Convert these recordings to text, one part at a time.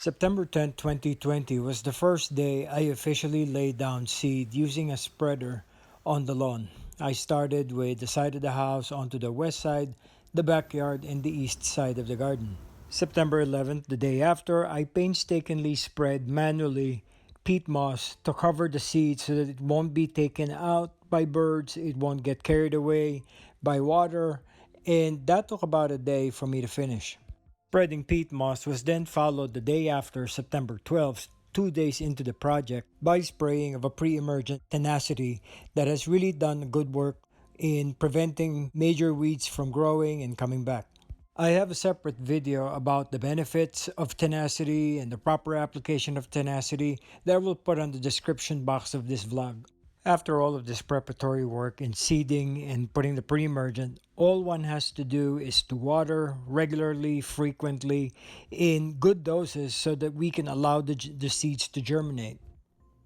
September 10th, 2020 was the first day I officially laid down seed using a spreader on the lawn. I started with the side of the house onto the west side, the backyard, and the east side of the garden. September 11th, the day after, I painstakingly spread manually peat moss to cover the seed so that it won't be taken out by birds, it won't get carried away by water, and that took about a day for me to finish. Spreading peat moss was then followed the day after, September 12th, 2 days into the project, by spraying of a pre-emergent Tenacity that has really done good work in preventing major weeds from growing and coming back. I have a separate video about the benefits of Tenacity and the proper application of Tenacity that I will put on the description box of this vlog. After all of this preparatory work in seeding and putting the pre-emergent, all one has to do is to water regularly, frequently, in good doses so that we can allow the seeds to germinate.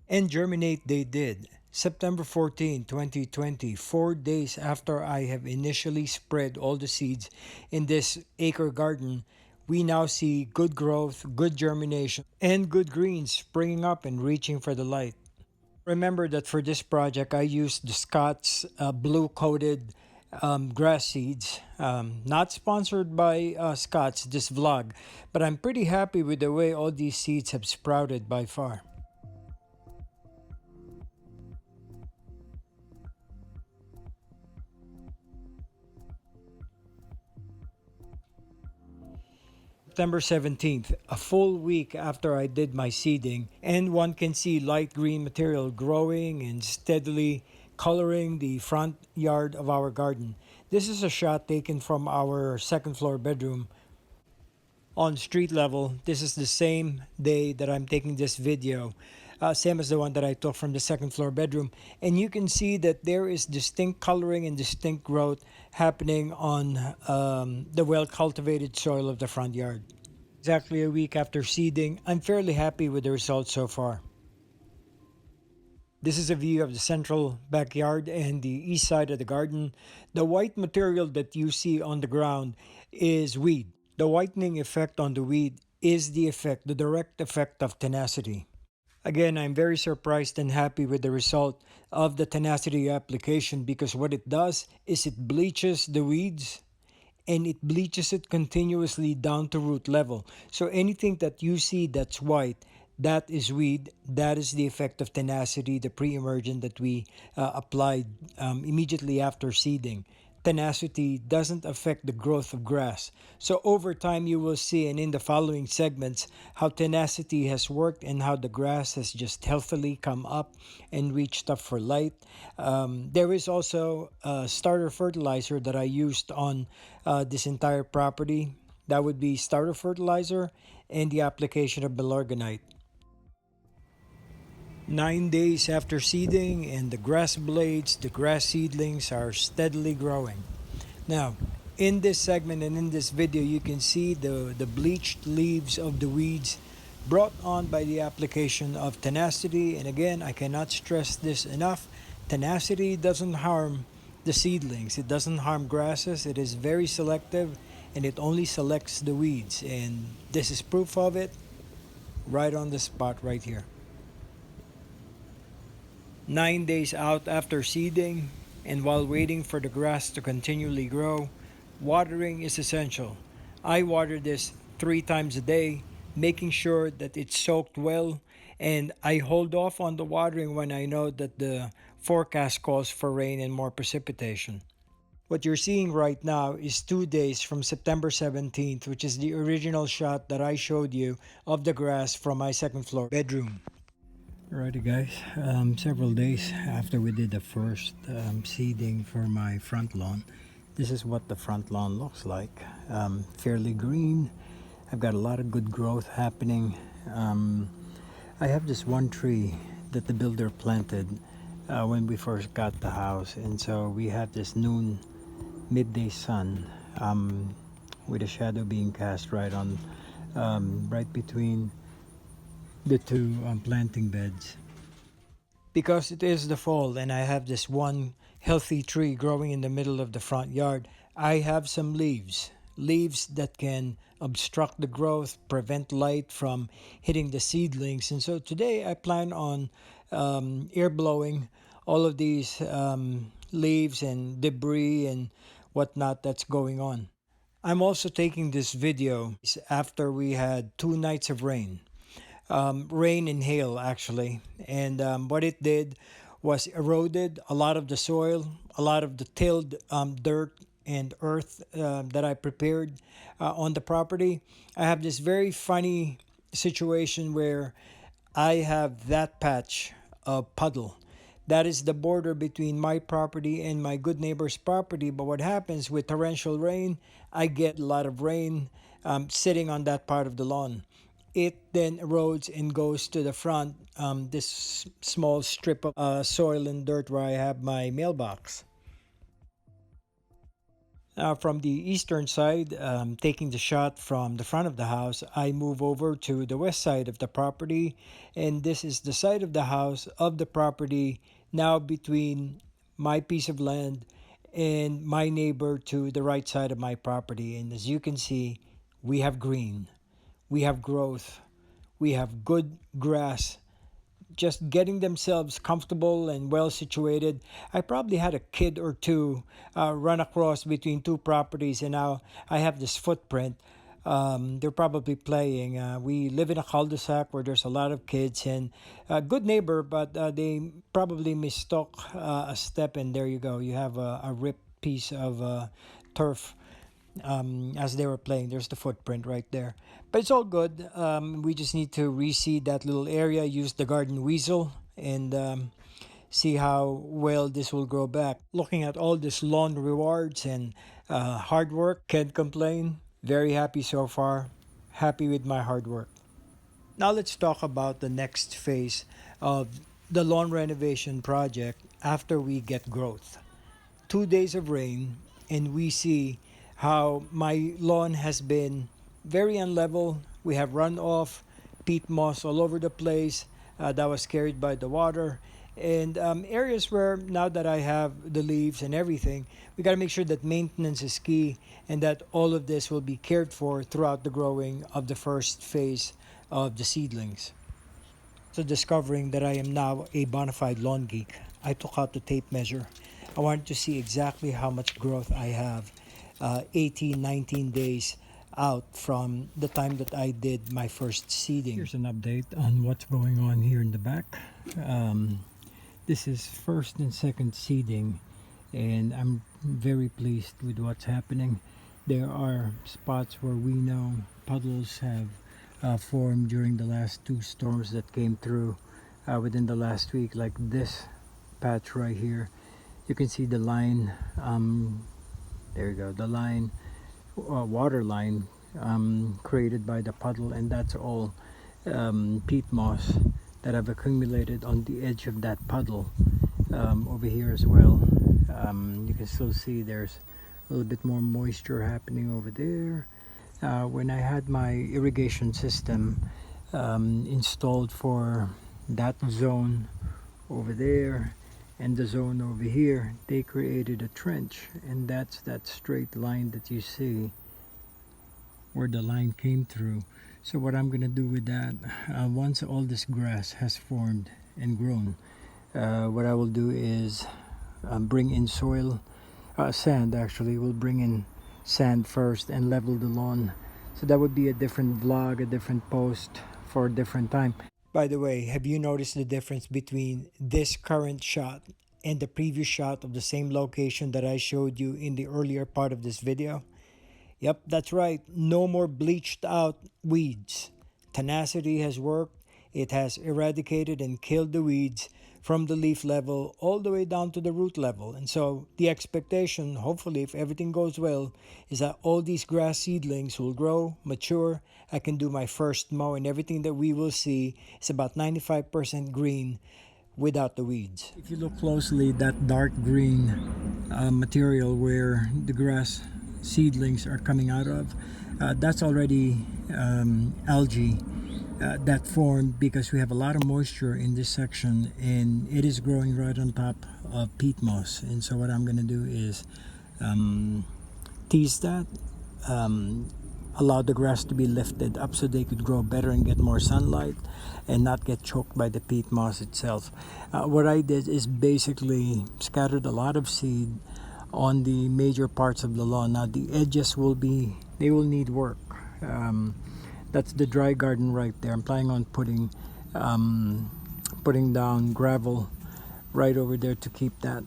And germinate they did. September 14, 2020, 4 days after I have initially spread all the seeds in this acre garden, we now see good growth, good germination, and good greens springing up and reaching for the light. Remember that for this project, I used the Scott's blue coated grass seeds. Not sponsored by Scott's, this vlog, but I'm pretty happy with the way all these seeds have sprouted by far. September 17th, a full week after I did my seeding, and one can see light green material growing and steadily coloring the front yard of our garden. This is a shot taken from our second floor bedroom. On street level, this is the same day that I'm taking this video, same as the one that I took from the second floor bedroom, and you can see that there is distinct coloring and distinct growth happening on the well cultivated soil of the front yard. Exactly a week after seeding, I'm fairly happy with the results so far. This is a view of the central backyard and the east side of the garden. The white material that you see on the ground is weed. The whitening effect on the weed is the direct effect of Tenacity. Again, I'm very surprised and happy with the result of the Tenacity application because what it does is it bleaches the weeds and it bleaches it continuously down to root level. So anything that you see that's white, that is weed. That is the effect of Tenacity, the pre-emergent that we applied immediately after seeding. Tenacity doesn't affect the growth of grass. So over time you will see, and in the following segments, how Tenacity has worked and how the grass has just healthily come up and reached up for light. There is also a starter fertilizer that I used on this entire property. That would be starter fertilizer and the application of Milorganite. 9 days after seeding, and the grass blades, the grass seedlings are steadily growing. Now, in this segment and in this video, you can see the bleached leaves of the weeds brought on by the application of Tenacity. And again, I cannot stress this enough. Tenacity doesn't harm the seedlings. It doesn't harm grasses. It is very selective and it only selects the weeds. And this is proof of it right on the spot right here. 9 days out after seeding, and while waiting for the grass to continually grow, watering is essential. I water this 3 times a day, making sure that it's soaked well, and I hold off on the watering when I know that the forecast calls for rain and more precipitation. What you're seeing right now is 2 days from September 17th, which is the original shot that I showed you of the grass from my second floor bedroom. Alrighty guys, several days after we did the first seeding for my front lawn, this is what the front lawn looks like. Fairly green. I've got a lot of good growth happening. I have this one tree that the builder planted when we first got the house, and so we have this noon midday sun with a shadow being cast right on right between the two planting beds. Because it is the fall and I have this one healthy tree growing in the middle of the front yard, I have some leaves leaves that can obstruct the growth, prevent light from hitting the seedlings. And so today I plan on air blowing all of these leaves and debris and whatnot that's going on. I'm also taking this video after we had 2 nights of rain. Rain and hail actually, and what it did was eroded a lot of the soil, a lot of the tilled dirt and earth that I prepared on the property. I have this very funny situation where I have that patch of puddle. That is the border between my property and my good neighbor's property. But what happens with torrential rain, I get a lot of rain sitting on that part of the lawn. It then erodes and goes to the front, this small strip of soil and dirt where I have my mailbox. From the eastern side, taking the shot from the front of the house, I move over to the west side of the property, and this is the side of the house of the property now between my piece of land and my neighbor to the right side of my property. And as you can see, we have green, we have growth, we have good grass just getting themselves comfortable and well situated. I probably had a kid or two run across between two properties, and now I have this footprint. They're probably playing. We live in a cul-de-sac where there's a lot of kids, and a good neighbor, but they probably mistook a step, and there you go. You have a ripped piece of turf as they were playing. There's the footprint right there. But it's all good. We just need to reseed that little area, use the garden weasel, and see how well this will grow back. Looking at all this lawn rewards and hard work, can't complain. Very happy so far. Happy with my hard work. Now let's talk about the next phase of the lawn renovation project after we get growth. 2 days of rain, and we see how my lawn has been very unlevel. We have runoff, peat moss all over the place that was carried by the water. And areas where now that I have the leaves and everything, we got to make sure that maintenance is key and that all of this will be cared for throughout the growing of the first phase of the seedlings. So discovering that I am now a bona fide lawn geek, I took out the tape measure. I wanted to see exactly how much growth I have 18, 19 days out from the time that I did my first seeding. Here's an update on what's going on here in the back. This is first and second seeding, and I'm very pleased with what's happening. There are spots where we know puddles have formed during the last 2 storms that came through within the last week, like this patch right here. You can see the line, there you go, the line, water line created by the puddle, and that's all peat moss that have accumulated on the edge of that puddle. Over here as well, you can still see there's a little bit more moisture happening over there. When I had my irrigation system installed for that zone over there and the zone over here, they created a trench, and that's that straight line that you see where the line came through. So what I'm gonna do with that, once all this grass has formed and grown, what I will do is bring in soil, sand actually. We'll bring in sand first and level the lawn. So that would be a different vlog, a different post for a different time. By the way, have you noticed the difference between this current shot and the previous shot of the same location that I showed you in the earlier part of this video? Yep, that's right. No more bleached out weeds. Tenacity has worked. It has eradicated and killed the weeds from the leaf level all the way down to the root level. And so the expectation, hopefully if everything goes well, is that all these grass seedlings will grow, mature. I can do my first mow, and everything that we will see is about 95% green without the weeds. If you look closely, that dark green material where the grass seedlings are coming out of, that's already algae that formed because we have a lot of moisture in this section, and it is growing right on top of peat moss. And so what I'm going to do is tease that, allow the grass to be lifted up so they could grow better and get more sunlight and not get choked by the peat moss itself. What I did is basically scattered a lot of seed on the major parts of the lawn. Now the edges they will need work. That's the dry garden right there. I'm planning on putting down gravel right over there to keep that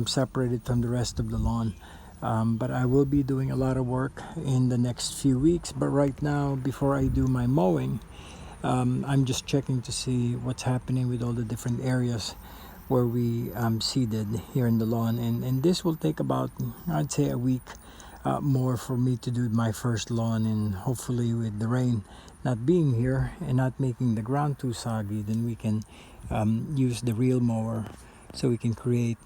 separated from the rest of the lawn. But I will be doing a lot of work in the next few weeks. But right now, before I do my mowing, I'm just checking to see what's happening with all the different areas where we seeded here in the lawn. And this will take about, I'd say, a week more for me to do my first lawn. And hopefully with the rain not being here and not making the ground too soggy, then we can use the reel mower so we can create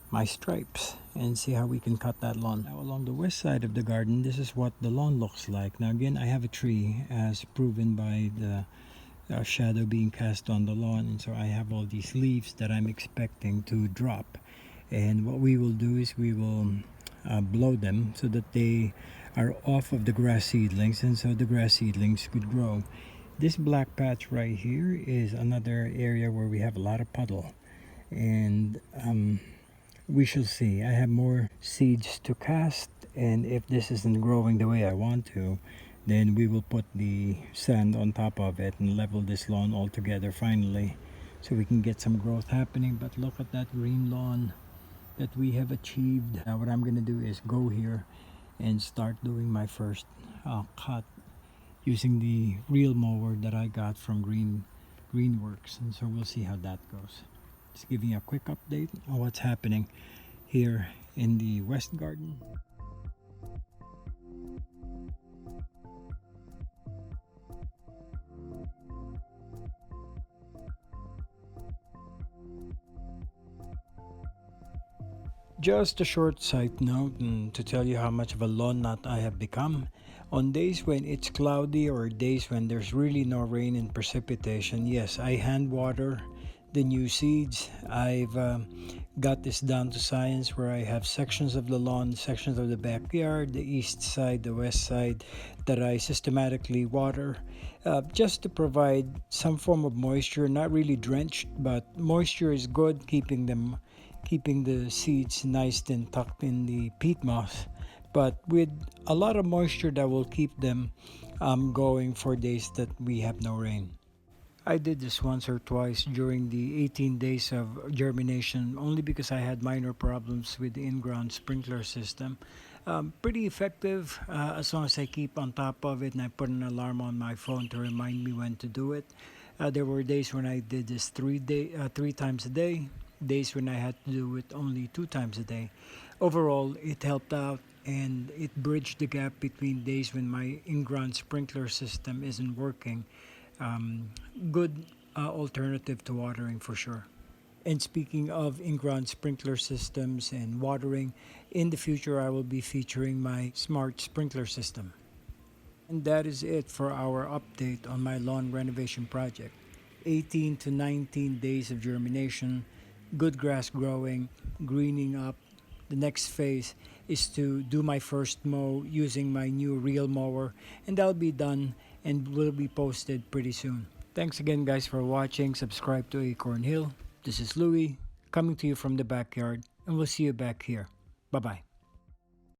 my stripes and see how we can cut that lawn. Now along the west side of the garden, this is what the lawn looks like. Now again, I have a tree as proven by the shadow being cast on the lawn, and so I have all these leaves that I'm expecting to drop. And what we will do is we will blow them so that they are off of the grass seedlings, and so the grass seedlings could grow. This black patch right here is another area where we have a lot of puddle, and we shall see. I have more seeds to cast, and if this isn't growing the way I want to, then we will put the sand on top of it and level this lawn all together finally, so we can get some growth happening. But look at that green lawn that we have achieved. Now what I'm going to do is go here and start doing my first cut using the reel mower that I got from Greenworks, and so we'll see how that goes. Just giving you a quick update on what's happening here in the west garden. Just a short side note to tell you how much of a lawn nut I have become. On days when it's cloudy or days when there's really no rain and precipitation, yes, I hand water the new seeds. I've got this down to science where I have sections of the lawn, sections of the backyard, the east side, the west side, that I systematically water just to provide some form of moisture, not really drenched, but moisture is good, keeping the seeds nice and tucked in the peat moss, but with a lot of moisture that will keep them going for days that we have no rain. I did this once or twice during the 18 days of germination, only because I had minor problems with the in-ground sprinkler system. Pretty effective as long as I keep on top of it and I put an alarm on my phone to remind me when to do it. There were days when I did this three times a day, days when I had to do it only 2 times a day. Overall, it helped out and it bridged the gap between days when my in-ground sprinkler system isn't working. Good alternative to watering for sure. And speaking of in-ground sprinkler systems and watering, in the future I will be featuring my smart sprinkler system. And that is it for our update on my lawn renovation project. 18 to 19 days of germination, good grass growing, greening up. The next phase is to do my first mow using my new reel mower, and that'll be done and will be posted pretty soon. Thanks again guys for watching. Subscribe to Acorn Hill. This is Louie coming to you from the backyard, and we'll see you back here. Bye bye.